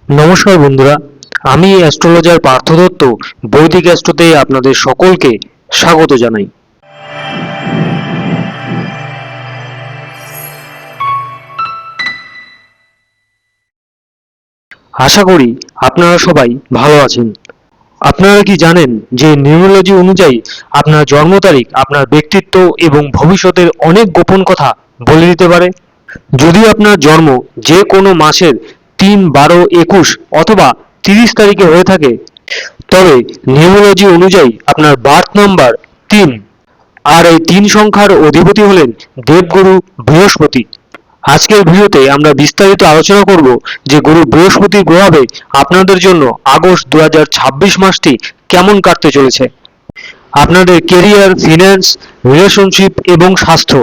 নমস্কার বন্ধুরা, আমি অ্যাস্ট্রোলজার পার্থ দত্ত বৈদিক অ্যাস্ট্রোতে আপনাদের সকলকে স্বাগত জানাই। আশা করি আপনারা সবাই ভালো আছেন। আপনারা কি জানেন যে নিউমোলজি অনুযায়ী আপনার জন্ম তারিখ আপনার ব্যক্তিত্ব এবং ভবিষ্যতের অনেক গোপন কথা বলে দিতে পারে? যদি আপনার জন্ম যে কোনো মাসের 3, 12, 21 অথবা 30 তারিখে হয়ে থাকে, তবে নিউমোলজি অনুযায়ী আপনার বার্থ নাম্বার 3, আর এই 3 সংখ্যার অধিপতি হলেন দেবগুরু বৃহস্পতি। আজকের ভিডিওতে আমরা বিস্তারিত আলোচনা করব যে গুরু বৃহস্পতির প্রভাবে আপনাদের জন্য আগস্ট 2026 মাসটি কেমন কাটতে চলেছে। আপনাদের কেরিয়ার, ফিন্যান্স, রিলেশনশিপ এবং স্বাস্থ্য,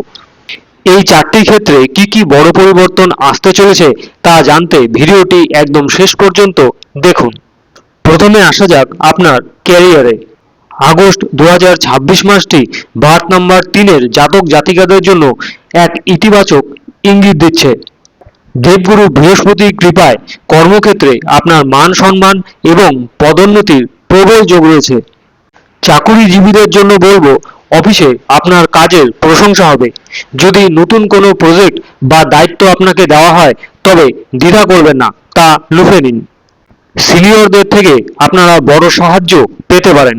এই চারটি ক্ষেত্রে কি কি বড় পরিবর্তন আসতে চলেছে তা জানতে ভিডিওটি একদম শেষ পর্যন্ত দেখুন। প্রথমে আসা যাক আপনার ক্যারিয়ারে। আগস্ট 2026 মাসটি বার্থ নাম্বার 3-এর জাতক জাতিকাদের জন্য এক ইতিবাচক ইঙ্গিত দিচ্ছে। দেবগুরু বৃহস্পতির কৃপায় কর্মক্ষেত্রে আপনার মান সম্মান এবং পদোন্নতির প্রবল যোগ রয়েছে। চাকুরিজীবীদের জন্য বলবো, অফিসে আপনার কাজের প্রশংসা হবে। যদি নতুন কোনো প্রজেক্ট বা দায়িত্ব আপনাকে দেওয়া হয়, তবে দ্বিধা করবেন না, তা লুফে নিন। সিনিয়রদের থেকে আপনারা বড় সাহায্য পেতে পারেন।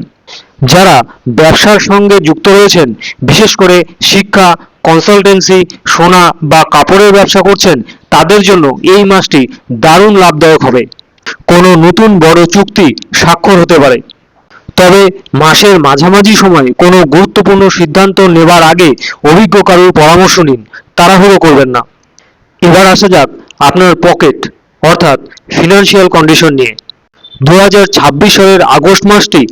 যারা ব্যবসার সঙ্গে যুক্ত রয়েছেন, বিশেষ করে শিক্ষা, কনসালটেন্সি, সোনা বা কাপড়ের ব্যবসা করছেন, তাদের জন্য এই মাসটি দারুণ লাভদায়ক হবে। কোনো নতুন বড় চুক্তি স্বাক্ষর হতে পারে। তবে মাসের মাঝামাঝি সময়ে কোনো গুরুত্বপূর্ণ সিদ্ধান্ত নেবার আগে অভিজ্ঞ কারোর পরামর্শ নিন, তাড়াহুড়ো করবেন না। এবার আসা যাক আপনার পকেট অর্থাৎ ফিনান্সিয়াল কন্ডিশন নিয়ে। 2026 সালের আগস্ট মাসটি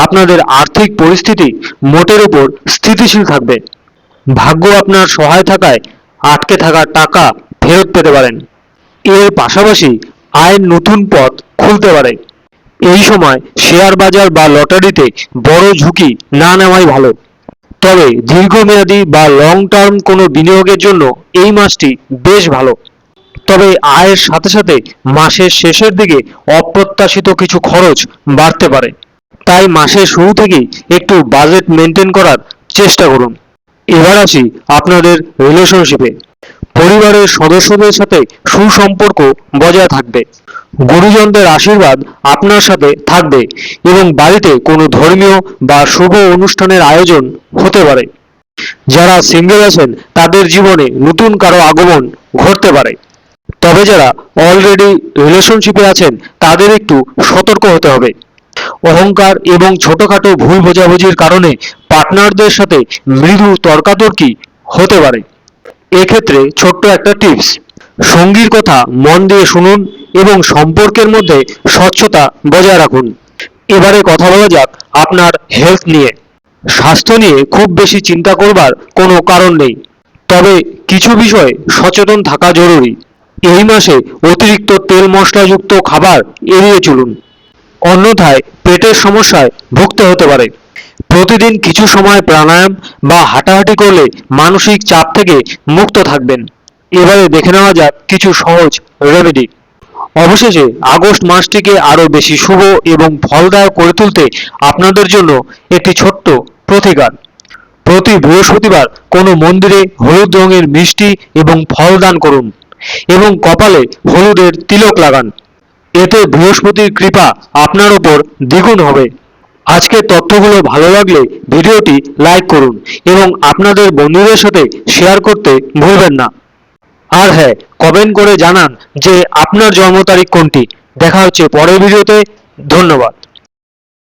আপনাদের আর্থিক পরিস্থিতি মোটের উপর স্থিতিশীল থাকবে। ভাগ্য আপনার সহায় থাকায় আটকে থাকা টাকা ফেরত পেতে পারেন। এর পাশাপাশি আয়ের নতুন পথ খুলতে পারে। এই সময় শেয়ার বাজার বা লটারিতে বড় ঝুঁকি না নেওয়াই ভালো। তবে দীর্ঘমেয়াদী বা লং টার্ম কোনো বিনিয়োগের জন্য এই মাসটি বেশ ভালো। তবে আয়ের সাথে সাথে মাসের শেষের দিকে অপ্রত্যাশিত কিছু খরচ বাড়তে পারে। তাই মাসের শুরু থেকেই একটু বাজেট মেনটেন করার চেষ্টা করুন। এবার আসি আপনাদের রিলেশনশিপে। পরিবারের সদস্যদের সাথে সুসম্পর্ক বজায় থাকবে। গুরুজনদের আশীর্বাদ আপনার সাথে থাকবে এবং বাড়িতে কোনো ধর্মীয় বা শুভ অনুষ্ঠানের আয়োজন হতে পারে। যারা সিঙ্গেল আছেন, তাদের জীবনে নতুন কারো আগমন ঘটতে পারে। তবে যারা অলরেডি রিলেশনশিপে আছেন, তাদের একটু সতর্ক হতে হবে। অহংকার এবং ছোটখাটো ভুল বোঝাবুঝির কারণে পার্টনারদের সাথে মৃদু তর্কাতর্কি হতে পারে। এক্ষেত্রে ছোট্ট একটা টিপস, সঙ্গীর কথা মন দিয়ে শুনুন এবং সম্পর্কের মধ্যে স্বচ্ছতা বজায় রাখুন। এবারে কথা বলা যাক আপনার হেলথ নিয়ে। স্বাস্থ্য নিয়ে খুব বেশি চিন্তা করবার কোনো কারণ নেই, তবে কিছু বিষয়ে সচেতন থাকা জরুরি। এই মাসে অতিরিক্ত তেল মশলাযুক্ত খাবার এড়িয়ে চলুন, অন্যথায় পেটের সমস্যায় ভুগতে হতে পারে। প্রতিদিন কিছু সময় প্রাণায়াম বা হাঁটাহাঁটি করলে মানসিক চাপ থেকে মুক্ত থাকবেন। এবারে দেখে নেওয়া যাক কিছু সহজ রেমেডি। অবশেষে আগস্ট মাসটিকে আরও বেশি শুভ এবং ফলদায়ক করে তুলতে আপনাদের জন্য একটি ছোট্ট প্রতিকার। প্রতি বৃহস্পতিবার কোনো মন্দিরে হলুদ রঙের মিষ্টি এবং ফল দান করুন এবং কপালে হলুদের তিলক লাগান। এতে বৃহস্পতির কৃপা আপনার উপর দ্বিগুণ হবে। আজকের তথ্যগুলো ভালো লাগলে ভিডিওটি লাইক করুন এবং আপনাদের বন্ধুদের সাথে শেয়ার করতে ভুলবেন না। আর হ্যাঁ, কমেন্ট করে জানান যে আপনার জন্ম তারিখ কোনটি। দেখা হচ্ছে পরের ভিডিওতে। ধন্যবাদ।